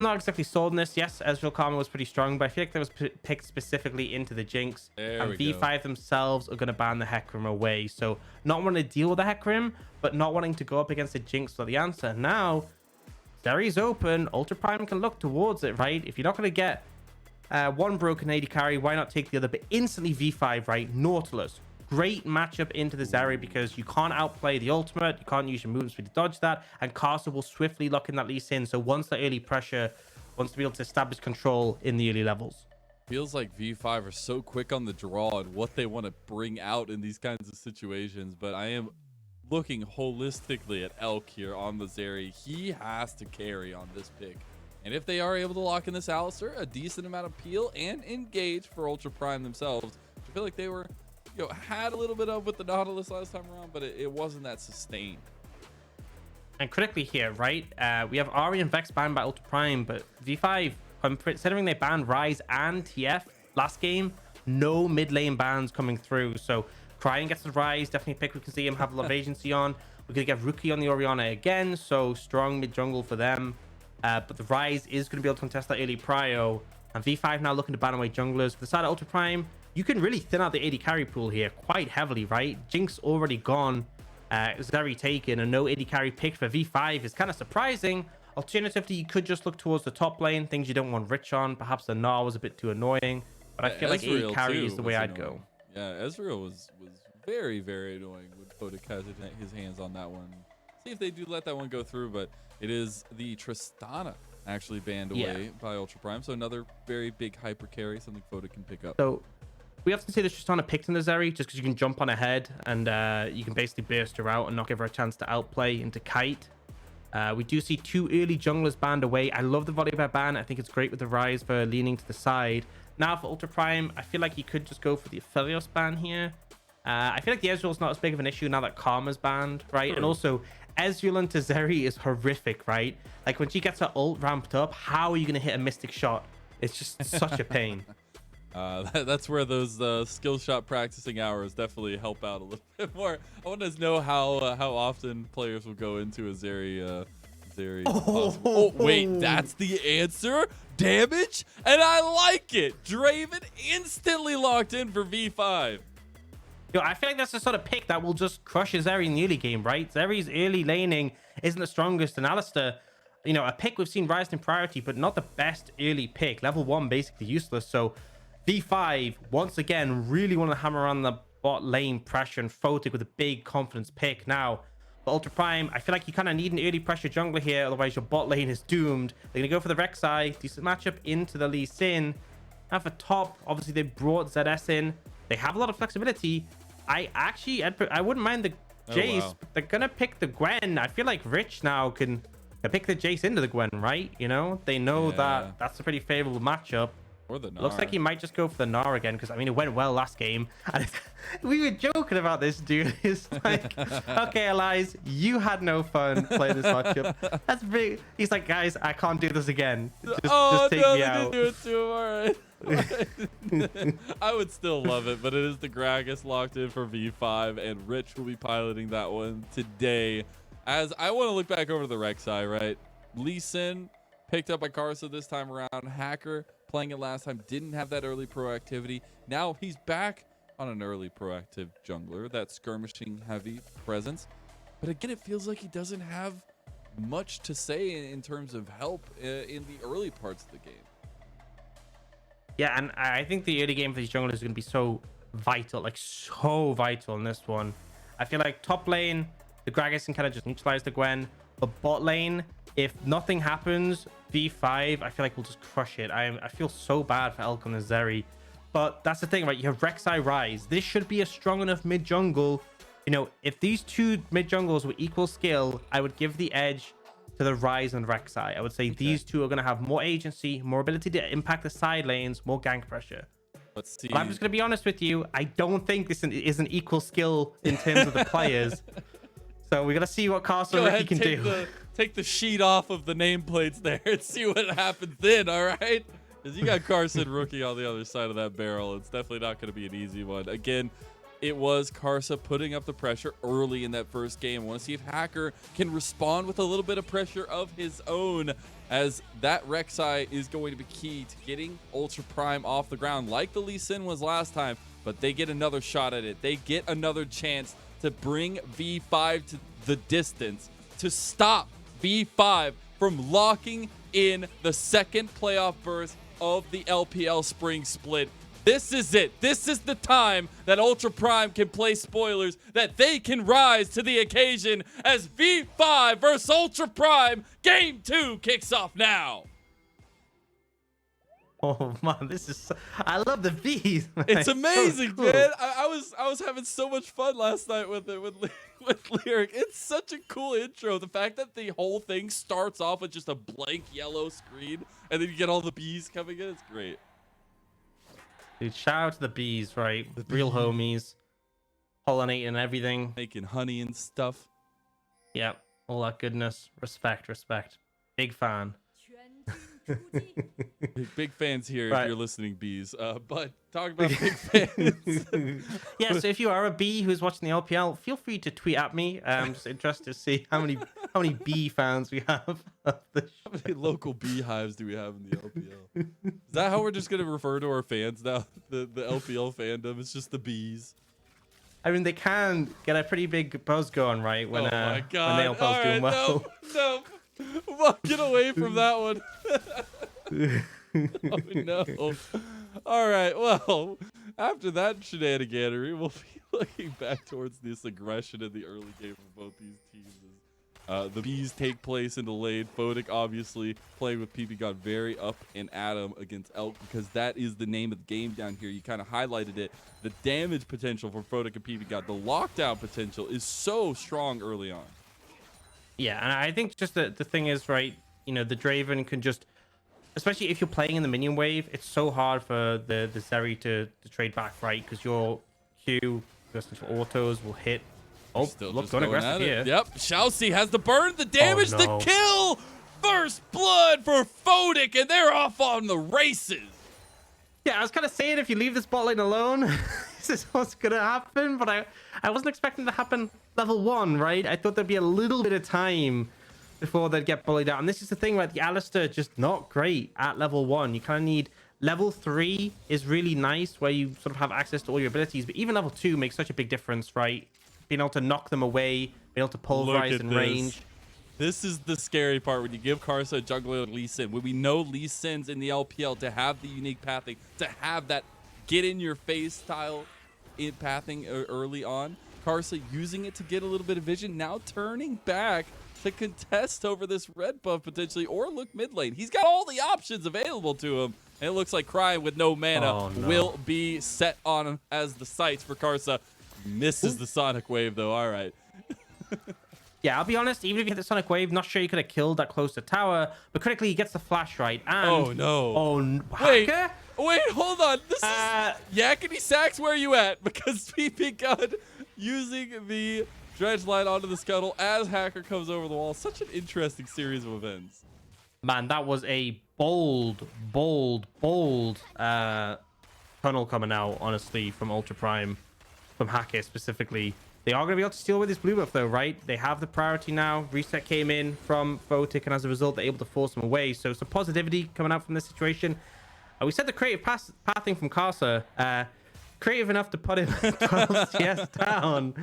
not exactly sold in this. Yes, Ezreal Karma was pretty strong, but I feel like that was picked specifically into the Jinx. And V5 themselves are going to ban the Hecarim away. So not wanting to deal with the Hecarim, but not wanting to go up against the Jinx for the answer. Now, Zeri's open. Ultra Prime can look towards it, right? If you're not going to get one broken AD carry, why not take the other? But instantly V5, right? Nautilus. Great matchup into the Zeri because you can't outplay the ultimate. You can't use your movement speed to dodge that. And Karsa will swiftly lock in that Lee Sin. So once the early pressure, wants to be able to establish control in the early levels. Feels like V5 are so quick on the draw and what they want to bring out in these kinds of situations. But I am looking holistically at Elk here on the Zeri. He has to carry on this pick. And if they are able to lock in this Alistar, a decent amount of peel and engage for Ultra Prime themselves. I feel like they were, had a little bit of with the Nautilus last time around, but it wasn't that sustained. And critically here, right? We have Ari and Vex banned by Ultra Prime, but V5, considering they banned Ryze and TF last game, no mid lane bans coming through. So Cryin gets the Ryze, definitely pick. We can see him have a lot of agency on. We're going to get Rookie on the Orianna again, so strong mid jungle for them. But the Ryze is going to be able to contest that early prio. And V5 now looking to ban away junglers. For the side of Ultra Prime, you can really thin out the AD carry pool here quite heavily, right? Jinx already gone. Zeri taken, and no AD carry picked for V5 is kind of surprising. Alternatively, you could just look towards the top lane, things you don't want Rich on. Perhaps the Gnar was a bit too annoying. But I feel like AD carry is the way I'd go. Yeah, Ezreal was very, very annoying when Photic has his hands on that one. See if they do let that one go through, but it is the Tristana actually banned away by Ultra Prime. So another very big hyper carry, something Photic can pick up. So we often say the Tristana picked in the Zeri just because you can jump on ahead and you can basically burst her out and not give her a chance to outplay into Kite. We do see 2 early junglers banned away. I love the Volibear ban. I think it's great with the Ryze for leaning to the side. Now for Ultra Prime, I feel like you could just go for the Aphelios ban here. I feel like the Ezreal's not as big of an issue now that Karma's banned, right? And also, Ezreal into Zeri is horrific, right? Like when she gets her ult ramped up, how are you going to hit a Mystic Shot? It's just such a pain. That's where those skill shot practicing hours definitely help out a little bit more. I want to know how often players will go into a Zeri. Oh, wait, that's the answer? Damage? And I like it. Draven instantly locked in for V5. I feel like that's the sort of pick that will just crush a Zeri in the early game, right? Zeri's early laning isn't the strongest, and Alistar, a pick we've seen rise in priority, but not the best early pick. Level 1 basically useless. So V5 once again really want to hammer on the bot lane pressure, and Photic with a big confidence pick. Now for Ultra Prime, I feel like you kind of need an early pressure jungler here, otherwise your bot lane is doomed. They're gonna go for the Rek'Sai, decent matchup into the Lee Sin. Now for top, obviously they brought ZS in. They have a lot of flexibility. I wouldn't mind the Jace. But they're gonna pick the Gwen. I feel like Rich now can pick the Jace into the Gwen, right? They know that that's a pretty favorable matchup. Or the Gnar. Looks like he might just go for the Gnar again, because it went well last game. And we were joking about this, dude. It's like, okay, Elias, you had no fun playing this matchup. That's big. He's like, guys, I can't do this again. Just take me out. Do it to him. All right. I would still love it, but it is the Gragas locked in for V5, and Rich will be piloting that one today. As I want to look back over the Rek'Sai, right? Lee Sin picked up by Karsa this time around. Hacker playing it last time didn't have that early proactivity. Now he's back on an early proactive jungler, that skirmishing heavy presence. But again, it feels like he doesn't have much to say in terms of help in the early parts of the game. Yeah, and I think the early game for these junglers is going to be so vital, so vital in this one. I feel like top lane, the Gragas can kind of just neutralize the Gwen. But bot lane, if nothing happens, V5, I feel like we'll just crush it. I feel so bad for Elk and Zeri. But that's the thing, right? You have Rek'Sai Ryze. This should be a strong enough mid jungle. If these 2 mid jungles were equal skill, I would give the edge to the Ryze and Rek'Sai. I would say these 2 are going to have more agency, more ability to impact the side lanes, more gank pressure. Let's see. But I'm just going to be honest with you. I don't think this is an equal skill in terms of the players. So we're going to see what Karsa and Ricky can do. Take the sheet off of the nameplates there and see what happens then, all right? Because you got Karsa and Rookie on the other side of that barrel. It's definitely not going to be an easy one. Again, it was Karsa putting up the pressure early in that first game. I want to see if Hacker can respond with a little bit of pressure of his own as that Rek'Sai is going to be key to getting Ultra Prime off the ground like the Lee Sin was last time, but they get another shot at it. They get another chance to bring V5 to the distance, to stop V5 from locking in the second playoff berth of the LPL spring split. This is it. This is the time that Ultra Prime can play spoilers, that they can rise to the occasion as V5 versus Ultra Prime Game 2 kicks off now. Oh man, this is so, I love the bees. It's amazing, so cool. man. I was having so much fun last night with it with Lyric. It's such a cool intro. The fact that the whole thing starts off with just a blank yellow screen and then you get all the bees coming in. It's great. Dude, shout out to the bees, right? The real homies, pollinating and everything, Making honey and stuff. Yep, all that goodness. Respect, respect. Big fan. Big fans here Right. if you're listening, bees. But talk about big fans. Yeah, so if you are a bee who's watching the LPL, feel free to tweet at me. I'm just interested to see how many bee fans we have. Of the How many local beehives do we have in the LPL? Is that how we're just gonna refer to our fans now? The LPL fandom. It's just the bees. I mean, they can get a pretty big buzz going, right? When, Oh my when god! the LPL's doing well. No. Get away from that one. Oh no. All right. Well, after that shenaniganery, we'll be looking back towards this aggression in the early game for both these teams. The bees take place in the lane. Photic obviously playing with ppgod very up and at him against Elk because that is the name of the game down here. You kind of highlighted it. The damage potential for Photic and ppgod, the lockdown potential is so strong early on. Yeah, and I think just the thing is, right, you know, the Draven can just, especially if you're playing in the minion wave, it's so hard for the Zeri to trade back, right? Because your Q, your autos will hit. Oh, Still look, just going going aggressive at here. it. Yep, ShiauC has the burn, the damage, Oh, the no. kill. First blood for Photic, and they're off on the races. Yeah, I was kind of saying if you leave this bot lane alone, this is what's going to happen. But I wasn't expecting it to happen level 1, right? I thought there'd be a little bit of time before they'd get bullied out. And this is the thing, right? The Alistar just not great at level 1. You kind of need level 3 is really nice where you sort of have access to all your abilities. But even level 2 makes such a big difference, right? Being able to knock them away, being able to pulverize in range. This is the scary part when you give Karsa a jungler Lee Sin. When we know Lee Sin's in the LPL to have the unique pathing, to have that get in your face style in pathing early on. Karsa using it to get a little bit of vision, now turning back to contest over this red buff potentially or look mid lane. He's got all the options available to him. And it looks like Cryin with no mana Oh, no. will be set on him as the sights for Karsa. Misses the Sonic Wave though. All right. Yeah, I'll be honest, even if you hit the Sonic Wave, not sure you could have killed that close to tower, but critically he gets the flash right. And Oh no. Wait, Wait, hold on. This is Yakety Sax, where are you at? Because ppgod using the dredge line onto the scuttle as Hacker comes over the wall. Such an interesting series of events. man, that was a bold tunnel coming out, honestly, from Ultra Prime, from Hacker specifically. They are going to be able to steal with this blue buff, though, right? They have the priority now. Reset came in from Photic, and as a result, they're able to force them away. So some positivity coming out from this situation. We said the creative pathing from Karsa, creative enough to put him 12 CS down.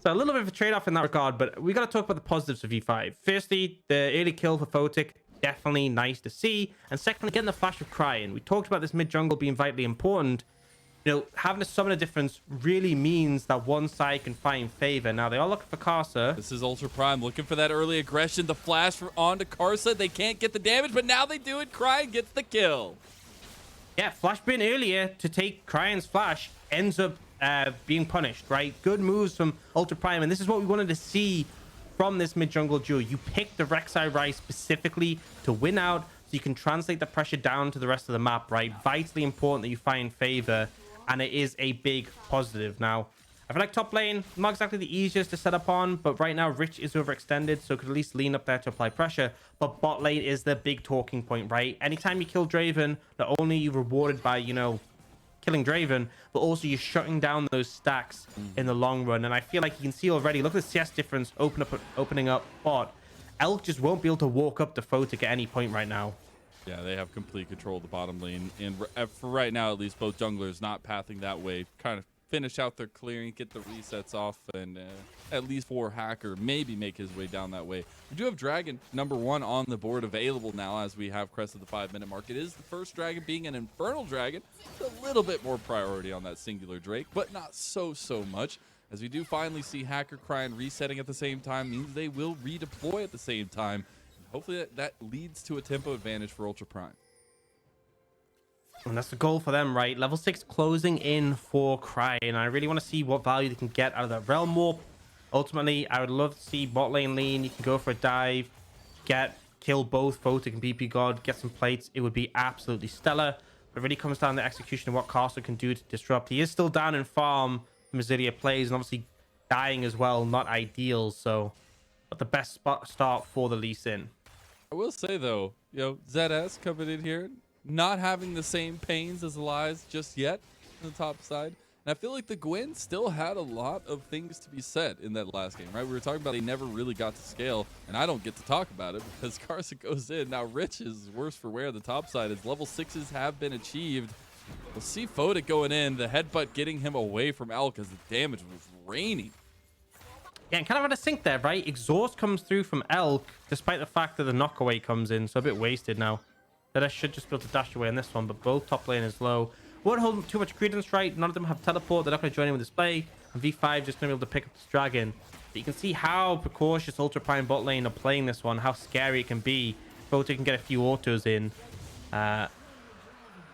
So a little bit of a trade-off in that regard, but we got to talk about the positives of V5. Firstly, the early kill for Photic, definitely nice to see. And secondly, getting the flash of Cryin. We talked about this mid-jungle being vitally important. You know, having a summoner difference really means that one side can find favor. Now, they are looking for Karsa. This is Ultra Prime looking for that early aggression. The flash onto Karsa. They can't get the damage, but now they do it. Cryin gets the kill. Yeah, flash bin earlier to take Cryin's flash ends up being punished, right? Good moves from Ultra Prime, and this is what we wanted to see from this mid-jungle duel. You picked the Rek'Sai Ryze specifically to win out, so you can translate the pressure down to the rest of the map, right? Vitally important that you find favor, and it is a big positive. Now, I feel like top lane, not exactly the easiest to set up on, but right now Rich is overextended, so could at least lean up there to apply pressure. But bot lane is the big talking point, right? Anytime you kill Draven, not only are you rewarded by, you know, killing Draven, but also you're shutting down those stacks in the long run. And I feel like you can see already, look at the CS difference opening up bot. Elk just won't be able to walk up to Photic at any point right now. Yeah, they have complete control of the bottom lane. And for right now, at least, both junglers not pathing that way. Kind of finish out their clearing, get the resets off, and at least for Hacker, maybe make his way down that way. We do have Dragon #1 on the board available now as we have crested the 5-minute mark. It is the first Dragon being an Infernal Dragon. A little bit more priority on that singular Drake, but not so much. As we do finally see Hacker, Cryin resetting at the same time, means they will redeploy at the same time. Hopefully that leads to a tempo advantage for Ultra Prime. And that's the goal for them, right? Level 6 closing in for Cryin. I really want to see what value they can get out of that Realm Warp. Ultimately, I would love to see bot lane lean. You can go for a dive, kill both Photic and ppgod, get some plates. It would be absolutely stellar. But it really comes down to the execution of what Karsa can do to disrupt. He is still down in farm. Mazilia plays, and obviously dying as well. Not ideal, so but the best start for the Lee Sin. I will say, though, ZS coming in here, not having the same pains as Elias just yet on the top side. And I feel like the Gwen still had a lot of things to be said in that last game, right? We were talking about they never really got to scale, and I don't get to talk about it because Karsa goes in. Now, Rich is worse for wear. The top side is level 6s have been achieved. We'll see Photic going in, the headbutt getting him away from Elk as the damage was raining. Yeah, and kind of out of sync there, right? Exhaust comes through from Elk, despite the fact that the knockaway comes in, so a bit wasted now. That I should just be able to dash away on this one, but both top lane is low. Won't hold too much credence, right? None of them have teleport. They're not going to join in with display. And V5 just going to be able to pick up this dragon. But you can see how precautious Ultra Prime bot lane are playing this one, how scary it can be. Photic can get a few autos in.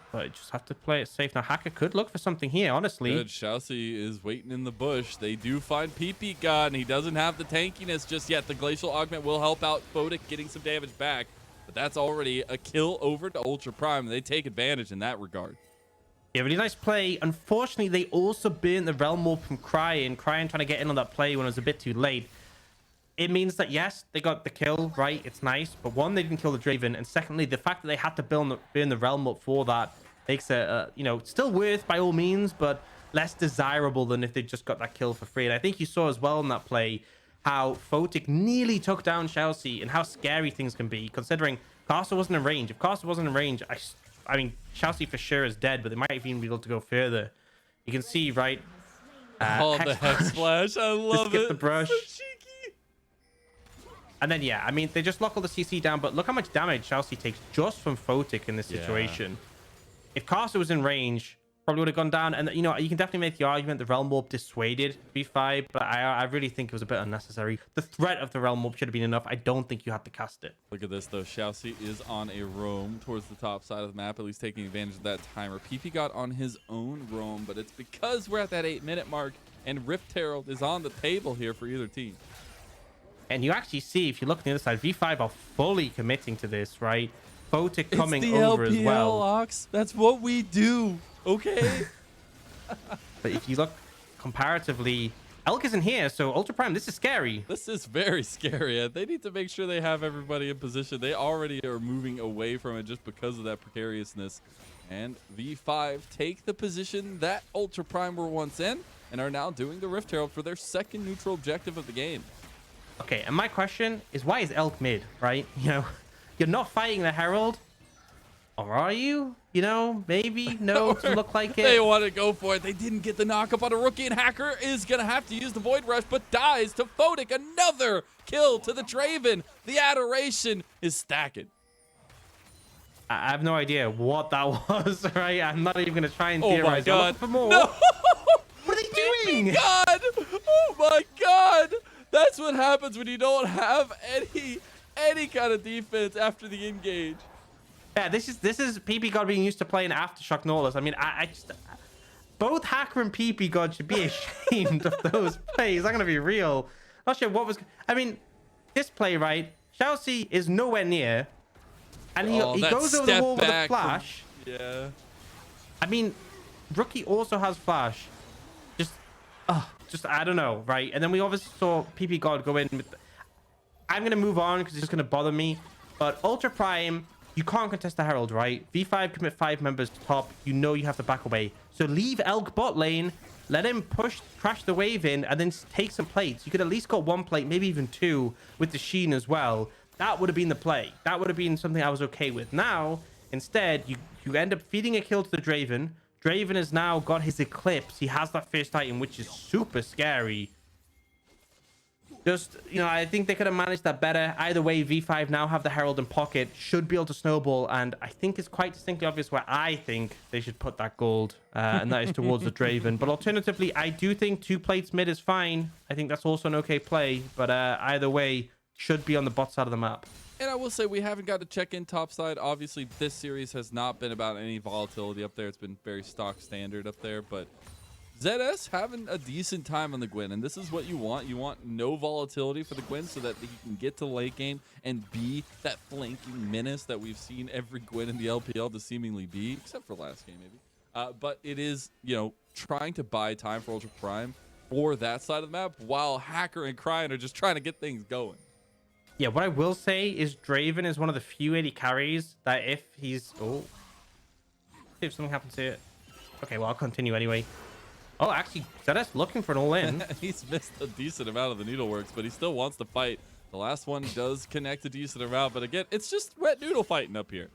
But you just have to play it safe. Now, Hacker could look for something here, honestly. Good. ShiauC is waiting in the bush. They do find ppgod, and he doesn't have the tankiness just yet. The Glacial Augment will help out Photic getting some damage back. But that's already a kill over to Ultra Prime, and they take advantage in that regard. Yeah, really nice play. Unfortunately, they also burnt the Realm Warp from Cryin. Cryin trying to get in on that play when it was a bit too late. It means that, yes, they got the kill, right? It's nice. But one, they didn't kill the Draven. And secondly, the fact that they had to burn the Realm Warp for that makes it, still worth by all means, but less desirable than if they just got that kill for free. And I think you saw as well in that play how Photic nearly took down ShiauC and how scary things can be, considering Karsa wasn't in range. If Karsa wasn't in range, I mean, ShiauC for sure is dead, but they might even be able to go further. You can see, right? The Hex Splash. I love it. The brush. So cheeky. And then, yeah, I mean, they just lock all the CC down, but look how much damage ShiauC takes just from Photic in this situation. If Karsa was in range, probably would have gone down. And, you can definitely make the argument the Realm Warp dissuaded V5, but I really think it was a bit unnecessary. The threat of the Realm Warp should have been enough. I don't think you had to cast it. Look at this, though. ShiauC is on a roam towards the top side of the map, at least taking advantage of that timer. ppgod on his own roam, but it's because we're at that 8-minute mark, and Rift Herald is on the table here for either team. And you actually see, if you look on the other side, V5 are fully committing to this, right? Photic coming it's the over LPL, as well. Ox. That's what we do. Okay. But if you look comparatively, Elk isn't here, so Ultra Prime, this is scary. This is very scary. They need to make sure they have everybody in position. They already are moving away from it just because of that precariousness. And V5 take the position that Ultra Prime were once in and are now doing the Rift Herald for their second neutral objective of the game. Okay, and my question is, why is Elk mid, right? You're not fighting the Herald. Or are you? Maybe. No, doesn't look like it. They want to go for it. They didn't get the knockup on a rookie, and Hacker is going to have to use the Void Rush, but dies to Photic. Another kill to the Draven. The adoration is stacking. I have no idea what that was, right? I'm not even going to try and theorize. Oh my god. For more. No! What are they doing? God! Oh my god! That's what happens when you don't have any kind of defense after the engage. Yeah, this is ppgod being used to playing Aftershock Nautilus. I mean, both Hacker and ppgod should be ashamed of those plays. I'm gonna be real. Not sure what was. I mean, this play, right? ShiauC is nowhere near, and he goes over the wall with a flash. Yeah. I mean, rookie also has flash. Just I don't know, right? And then we obviously saw ppgod go in with. I'm gonna move on because it's just gonna bother me. But Ultra Prime you can't contest the Herald, right? V5 commit 5 members to top. You know you have to back away. So leave Elk bot lane, let him push, crash the wave in, and then take some plates. You could at least got 1 plate, maybe even 2 with the Sheen as well. That would have been the play. That would have been something I was okay with. Now, instead, you end up feeding a kill to the Draven. Draven has now got his Eclipse. He has that first item, which is super scary. Just, you know, I think they could have managed that better. Either way, V5 now have the Herald in pocket, should be able to snowball, and I think it's quite distinctly obvious where I think they should put that gold, and that is towards the Draven. But alternatively, I do think 2 plates mid is fine. I think that's also an okay play, but either way, should be on the bot side of the map. And I will say we haven't got to check in topside. Obviously, this series has not been about any volatility up there. It's been very stock standard up there, but ZS having a decent time on the Gwen, and this is what you want. You want no volatility for the Gwen so that he can get to late game and be that flanking menace that we've seen every Gwen in the LPL to seemingly be, except for last game maybe. But it is, you know, trying to buy time for Ultra Prime for that side of the map while Hacker and Cryin are just trying to get things going. Yeah, what I will say is Draven is one of the few AD carries that if he's... Oh. See if something happens to it. Okay, well, I'll continue anyway. Oh, actually, ZS looking for an all-in. He's missed a decent amount of the needleworks, but he still wants to fight. The last one does connect a decent amount, but again, it's just wet noodle fighting up here.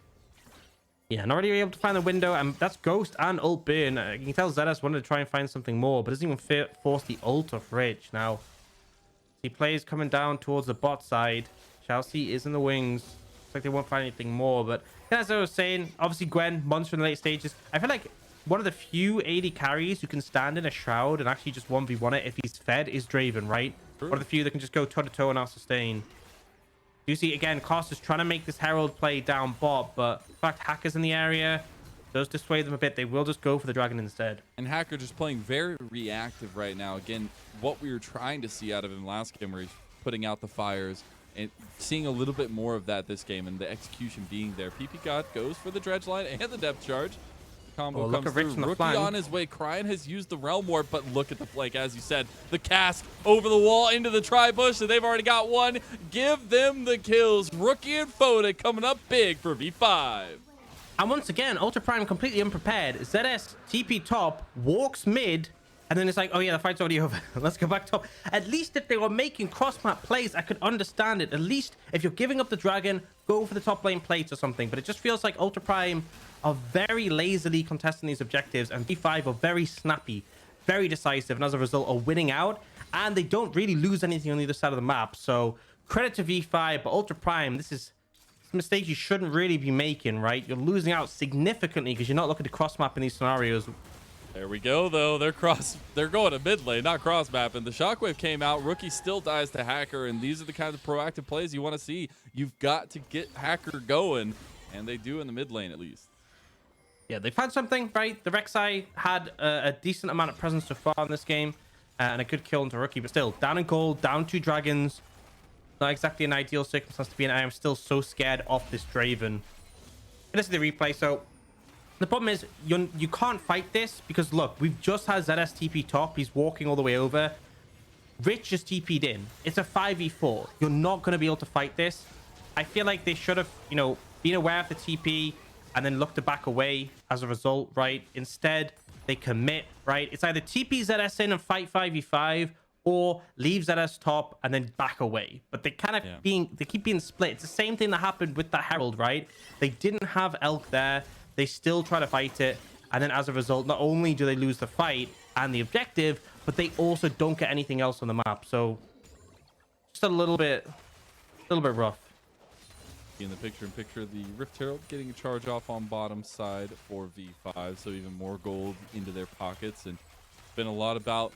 Yeah, not really able to find the window, and that's Ghost and ult burn. You can tell ZS wanted to try and find something more, but doesn't even force the ult of Rich. Now, he plays coming down towards the bot side. ShiauC is in the wings. Looks like they won't find anything more, but as I was saying, obviously Gwen, monster in the late stages. I feel like one of the few AD carries who can stand in a shroud and actually just 1v1 it if he's fed is Draven, right? True. One of the few that can just go toe-to-toe and out sustain. You see, again, Karsa's trying to make this Herald play down bot, but in fact, Hacker's in the area. Does dissuade them a bit. They will just go for the dragon instead. And Hacker just playing very reactive right now. Again, what we were trying to see out of him last game where he's putting out the fires and seeing a little bit more of that this game and the execution being there. ppgod goes for the dredge line and the depth charge. Combo comes through. Rookie on his way. Cryin has used the realm ward, but look at the flank, as you said. The cast over the wall into the tri-bush, and they've already got one. Give them the kills. Rookie and Photic coming up big for V5. And once again, Ultra Prime completely unprepared. ZS TP top, walks mid, and then it's like, oh yeah, the fight's already over. Let's go back top. At least if they were making cross-map plays, I could understand it. At least if you're giving up the dragon, go for the top lane plates or something. But it just feels like Ultra Prime are very lazily contesting these objectives, and V5 are very snappy, very decisive, and as a result are winning out, and they don't really lose anything on either side of the map. So credit to V5, but Ultra Prime, this is a mistake you shouldn't really be making, right? You're losing out significantly because you're not looking to cross map in these scenarios. There we go, though. They're going to mid lane, not cross map, and the shockwave came out. Rookie still dies to Hacker, and these are the kind of proactive plays you want to see. You've got to get Hacker going, and they do in the mid lane at least. Yeah, they found something, right? The Rek'Sai had a decent amount of presence so far in this game, and a good kill into Rookie, but still, down in gold, down 2 dragons. Not exactly an ideal circumstance to be in. I am still so scared of this Draven. This is the replay, so the problem is you can't fight this because, look, we've just had ZS TP top. He's walking all the way over. Rich just TP'd in. It's a 5v4. You're not going to be able to fight this. I feel like they should have, you know, been aware of the TP and then look to back away as a result, right? Instead, they commit, right? It's either TP ZS in and fight 5v5 or leave ZS top and then back away. But they kind of they keep being split. It's the same thing that happened with the Herald, right? They didn't have Elk there. They still try to fight it. And then as a result, not only do they lose the fight and the objective, but they also don't get anything else on the map. So just a little bit rough. In the picture-in-picture, the Rift Herald getting a charge off on bottom side for V5, so even more gold into their pockets. And it's been a lot about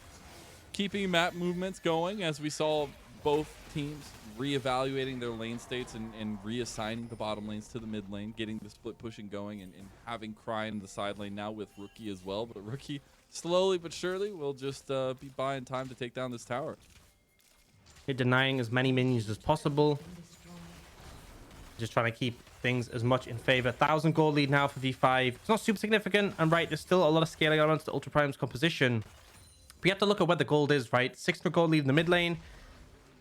keeping map movements going as we saw both teams reevaluating their lane states and reassigning the bottom lanes to the mid lane, getting the split pushing going, and having Cryin in the side lane now with Rookie as well. But Rookie, slowly but surely, will just be buying time to take down this tower. You're denying as many minions as possible. Just trying to keep things as much in favor. 1,000 gold lead now for V5. It's not super significant, and right, there's still a lot of scaling elements to Ultra Prime's composition. But you have to look at where the gold is, right? 600 gold lead in the mid lane.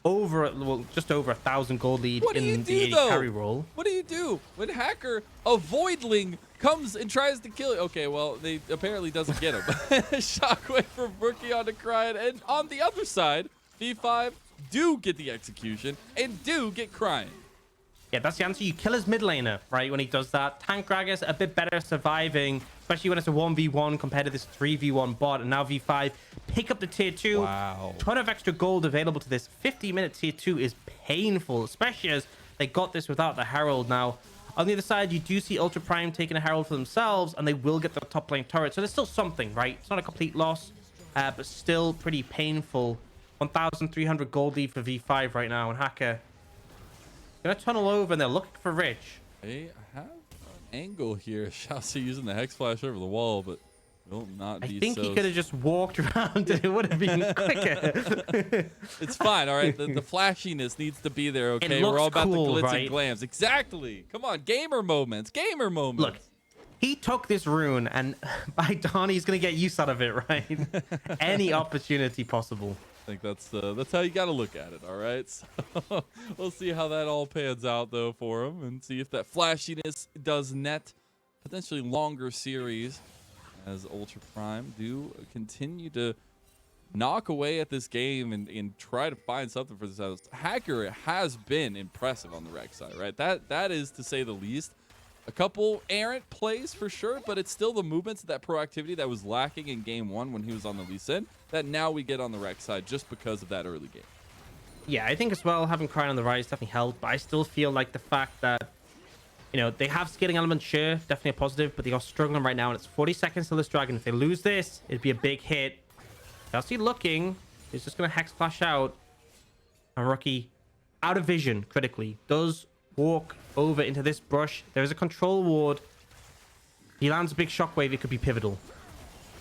just over 1,000 gold lead What do you in do, the AD though? carry role. What do you do when Hacker, a Voidling, comes and tries to kill you? Okay, well, they apparently doesn't get him. Shockwave from Rookie onto Cryin. And on the other side, V5 do get the execution and do get Cryin. Yeah, that's the answer. You kill his mid laner, right, when he does that. Tank Gragas a bit better surviving, especially when it's a 1v1 compared to this 3v1 bot. And now V5 pick up the tier 2. Wow. Ton of extra gold available to this. 50-minute tier 2 is painful, especially as they got this without the Herald. Now, on the other side, you do see Ultra Prime taking a Herald for themselves, and they will get the top lane turret. So there's still something, right? It's not a complete loss, but still pretty painful. 1,300 gold lead for V5 right now, and Hacker gonna tunnel over, and they're looking for Rich. They have an angle here. ShiauC using the Hex Flash over the wall, but will not be I think he could have just walked around and it would have been quicker. It's fine, all right? The flashiness needs to be there, okay? We're all about cool, the glitz right? and glams. Exactly. Come on, gamer moments. Gamer moments. Look, he took this rune, and by dawn, he's going to get use out of it, right? Any opportunity possible. I think that's how you got to look at it, all right? So we'll see how that all pans out, though, for him, and see if that flashiness does net potentially longer series as Ultra Prime do continue to knock away at this game and try to find something for this house. Hacker has been impressive on the Rek'Sai, right? That is, to say the least. A couple errant plays for sure, but it's still the movements, that proactivity that was lacking in game 1 when he was on the Lee Sin that now we get on the Rek'Sai just because of that early game. Yeah, I think as well, having Cryin on the Ryze definitely helped, but I still feel like the fact that, you know, they have scaling elements, sure, definitely a positive, but they are struggling right now, and it's 40 seconds to this dragon. If they lose this, it'd be a big hit. ShiauC looking. He's just going to Hex Flash out. And Rookie, out of vision, critically, does walk over into this brush. There is a control ward. He lands a big shockwave. It could be pivotal.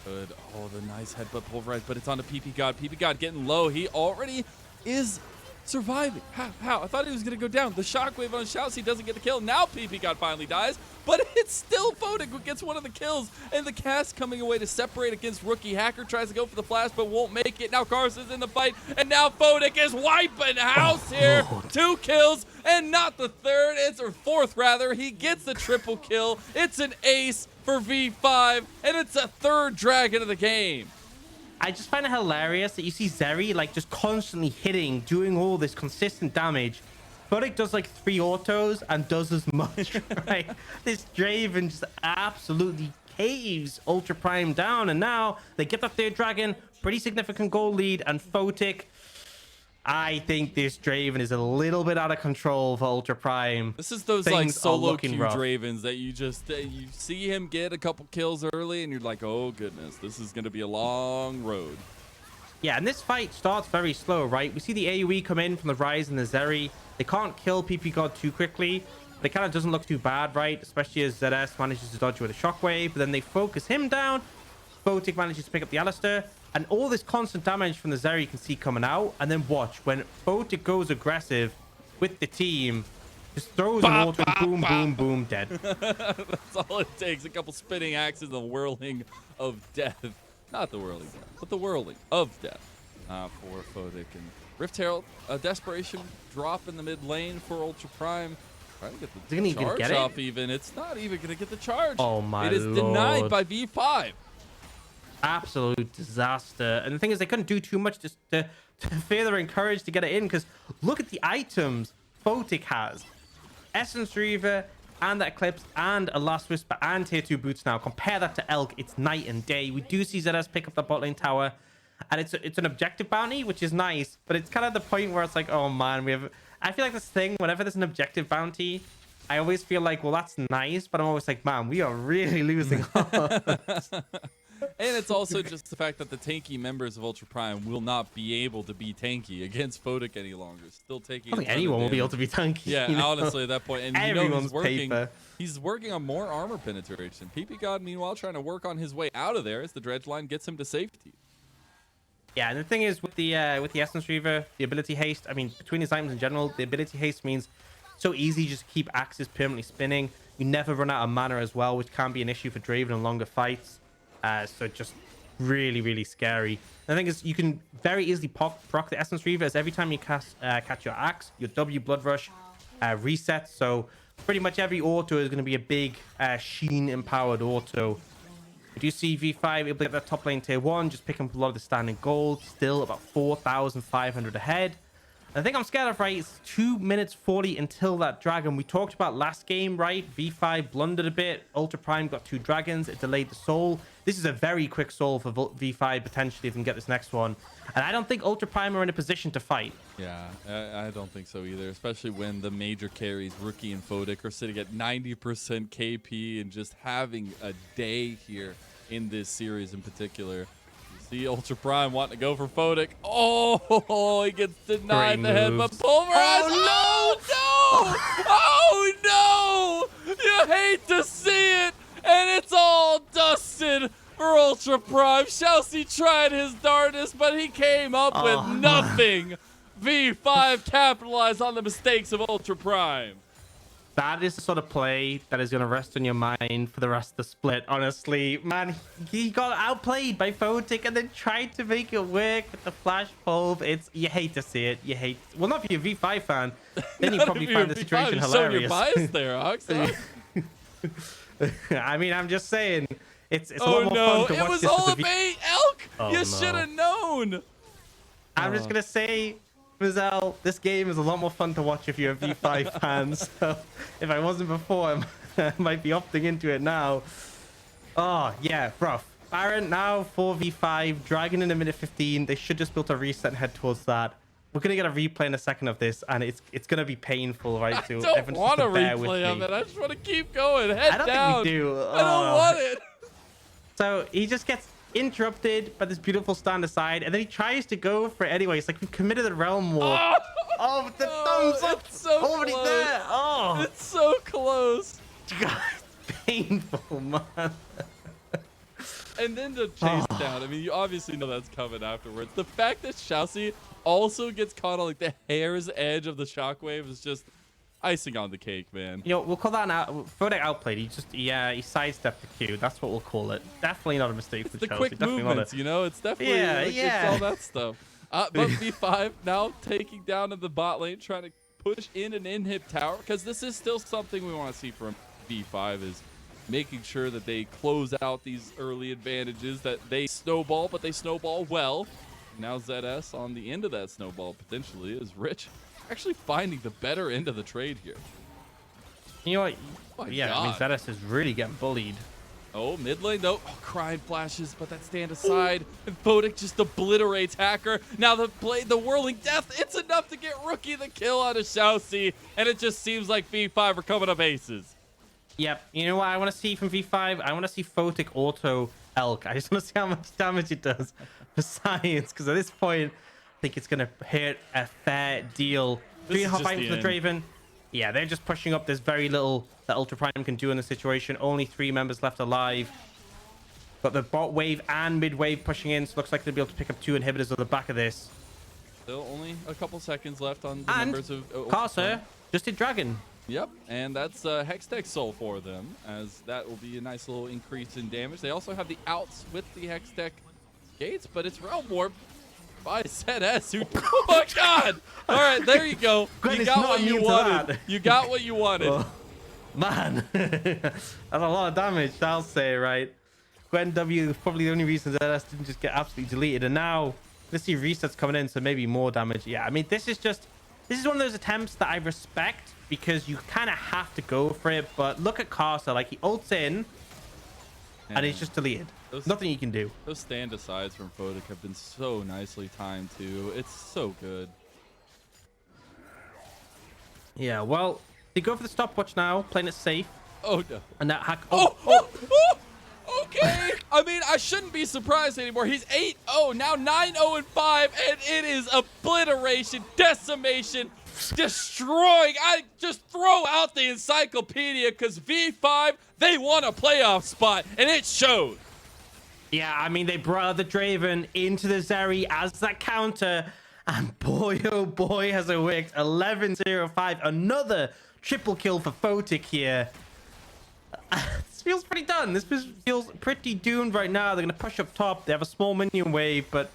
Good. Oh, the nice headbutt pulverize, but it's on to ppgod. ppgod getting low. He already is surviving. How? I thought he was going to go down. The shockwave on ShiauC doesn't get the kill. Now ppgod finally dies, but it's still Photic who gets one of the kills, and the cast coming away to separate against Rookie. Hacker tries to go for the flash, but won't make it. Now Karsa's in the fight, and now Photic is wiping house here. Lord. 2 kills, and not the third. It's or fourth, rather. He gets the triple kill. It's an ace for V5, and it's a 3rd dragon of the game. I just find it hilarious that you see Zeri like just constantly hitting, doing all this consistent damage. Photic does like 3 autos and does as much, right? This Draven just absolutely caves Ultra Prime down, and now they get the 3rd dragon, pretty significant goal lead, and Photic, I think this Draven is a little bit out of control for Ultra Prime. This is those Things like are solo looking queue rough. Dravens that you just you see him get a couple kills early, and you're like, oh goodness, this is going to be a long road. Yeah, and this fight starts very slow, right? We see the AoE come in from the Ryze and the Zeri. They can't kill ppgod too quickly, but it kind of doesn't look too bad, right? Especially as ZS manages to dodge with a shockwave, but then they focus him down. Photic manages to pick up the Alistar, and all this constant damage from the Zeri you can see coming out. And then watch, when Photic goes aggressive with the team, just throws an auto, boom, boom, boom, dead. That's all it takes. A couple spinning axes, the whirling of death. Not the whirling death, but the whirling of death for Photic. And Rift Herald, a desperation drop in the mid lane for Ultra Prime. Trying to get the charge off even. It's not even going to get the charge. Oh my It is Lord. denied by V5. Absolute disaster. And the thing is, they couldn't do too much to further encourage to get it in, because look at the items Photic has. Essence Reaver and that Eclipse and a Last Whisper and tier 2 boots now. Compare that to Elk. It's night and day. We do see ZS pick up the bot lane tower, and it's an objective bounty, which is nice, but it's kind of the point where it's like, oh man, I feel like this thing, whenever there's an objective bounty, I always feel like, well, that's nice, but I'm always like, man, we are really losing. And it's also just the fact that the tanky members of Ultra Prime will not be able to be tanky against Photic any longer. Still taking. I don't think anyone will be able to be tanky. Yeah, you know? honestly, at that point, and Everyone's paper. He's working on more armor penetration. ppgod, meanwhile, trying to work on his way out of there as the dredge line gets him to safety. Yeah, and the thing is with the Essence Reaver, the ability haste. I mean, between his items in general, the ability haste means so easy just to keep axes permanently spinning. You never run out of mana as well, which can be an issue for Draven in longer fights. So just really, really scary. The thing is, you can very easily proc the Essence Reaver, as every time you catch your axe, your W Blood Rush resets. So pretty much every auto is going to be a big Sheen empowered auto. We do see V5 able to get that top lane tier 1, just picking up a lot of the standing gold, still about 4,500 ahead. The thing I'm scared of, right, is 2 minutes 40 until that dragon. We talked about last game, right? V5 blundered a bit. Ultra Prime got 2 dragons. It delayed the soul. This is a very quick soul for V5, potentially, if we can get this next one. And I don't think Ultra Prime are in a position to fight. Yeah, I don't think so either, especially when the major carries, Rookie and Photic, are sitting at 90% KP and just having a day here in this series in particular. See Ultra Prime wanting to go for Photic. Oh, he gets denied the head, but pulverized. Oh, no! You hate to see it, and it's all dusted for Ultra Prime. ShiauC tried his darndest, but he came up with nothing. V5 capitalized on the mistakes of Ultra Prime. That is the sort of play that is going to rest on your mind for the rest of the split. Honestly, man, he got outplayed by Photic and then tried to make it work with the flash pulve. You hate to see it. You hate. Well, not if you're a V5 fan, then you probably find the situation hilarious. Your bias there, Ox. I mean, I'm just saying, it's a oh lot more no, fun to watch it was this all as a bait, Elk. Oh, you no. should have known. I'm just gonna say, Mazel, this game is a lot more fun to watch if you're a V5 fan. So if I wasn't before, I might be opting into it now. Oh yeah, rough. Baron now 4v5, Dragon in a minute 15. They should just be able to reset and head towards that. We're gonna get a replay in a second of this, and it's gonna be painful, right? So I don't want a replay of it. I just want to keep going. Head down. I don't think we do. I don't want it. So he just gets interrupted by this beautiful stand aside, and then he tries to go for it anyway. It's like we committed a realm war. Oh, the thumbs up. It's so already close. there. Oh, it's so close. God, painful, man. And then to chase down. I mean, you obviously know that's coming afterwards. The fact that ShiauC also gets caught on like the hair's edge of the shockwave is just icing on the cake, man. You know, we'll call that an Photic outplayed. He sidestepped the Q. That's what we'll call it. Definitely not a mistake for the Chelsea. quick Definitely movements, you know? It's definitely it's all that stuff. But V5 now taking down in the bot lane, trying to push in an inhib tower, because this is still something we want to see from V5, is making sure that they close out these early advantages, that they snowball, but they snowball well. Now ZS on the end of that snowball potentially is Rich actually finding the better end of the trade here. You know what? Oh yeah, God. I mean, ZS is really getting bullied. Oh, mid lane though. Oh, Cryin flashes, but that stand aside. And Photic just obliterates Hacker. Now the whirling death, it's enough to get Rookie the kill out of ShiauC, and it just seems like V5 are coming up aces. Yep. You know what I want to see from V5? I want to see Photic auto Elk. I just want to see how much damage it does for science, because at this point, I think it's going to hit a fair deal. 3.5 items for the Draven. Yeah, they're just pushing up. There's very little that Ultra Prime can do in the situation. Only 3 members left alive. Got the bot wave and mid wave pushing in, so looks like they'll be able to pick up 2 inhibitors at the back of this. Still only a couple seconds left on the members of Karsa just did Dragon. Yep, and that's Hextech Soul for them, as that will be a nice little increase in damage. They also have the outs with the Hextech gates, but it's Realm Warp by ZS, who... Oh my God! All right, there you go. Gwen You got what you wanted. You got what you wanted. Oh, man, that's a lot of damage, I'll say, right? Gwen W is probably the only reason ZS didn't just get absolutely deleted, and now let's see resets coming in, so maybe more damage. Yeah, I mean, this is one of those attempts that I respect, because you kind of have to go for it. But look at Karsa, like he ults in and he's just deleted. Nothing you can do. Those stand asides from Photic have been so nicely timed too. It's so good. Yeah, well, they go for the stopwatch now, playing it safe. Oh no. And that hack. Okay. I mean, I shouldn't be surprised anymore. He's 8-0, now 9-0-5, and it is obliteration, decimation, destroying. I just throw out the encyclopedia, because V5, they want a playoff spot, and it showed. Yeah, I mean, they brought the Draven into the Zeri as that counter, and boy, oh boy, has it worked. 11-0-5, another triple kill for Photic here. It's feels pretty done. This feels pretty doomed right now. They're going to push up top. They have a small minion wave, but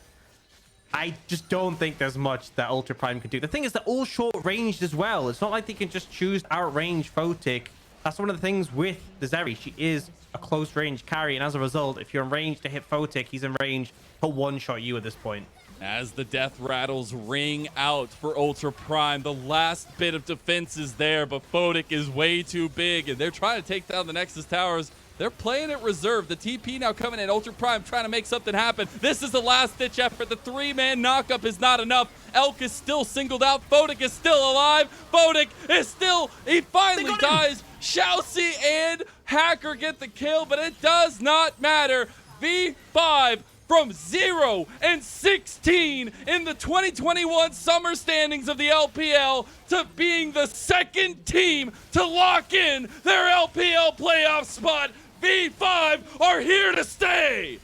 I just don't think there's much that Ultra Prime can do. The thing is, they're all short-ranged as well. It's not like they can just choose to outrange Photic. That's one of the things with the Zeri. She is a close-range carry, and as a result, if you're in range to hit Photic, he's in range to one-shot you at this point. As the death rattles ring out for Ultra Prime, the last bit of defense is there, but Photic is way too big, and they're trying to take down the Nexus towers. They're playing it reserved. The TP now coming in. Ultra Prime trying to make something happen. This is the last-ditch effort. The three-man knockup is not enough. Elk is still singled out. Photic is still alive. Photic is still... He finally dies. ShiauC and Hacker get the kill, but it does not matter. V5 from 0 and 16 in the 2021 summer standings of the LPL to being the second team to lock in their LPL playoff spot. V5 are here to stay.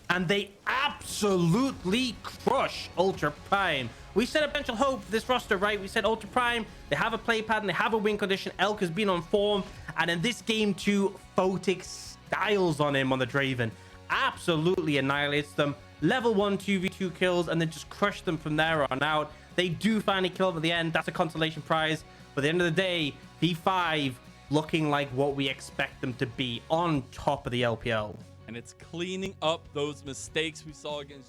And they absolutely crush Ultra Prime. We said a potential hope for this roster, right? We said Ultra Prime, they have a play pattern, they have a win condition. Elk has been on form. And in this game too, Photic styles on him on the Draven. Absolutely annihilates them. Level 1 2v2 kills, and then just crush them from there on out. They do finally kill them at the end. That's a consolation prize. But at the end of the day, V5 looking like what we expect them to be, on top of the LPL. And it's cleaning up those mistakes we saw against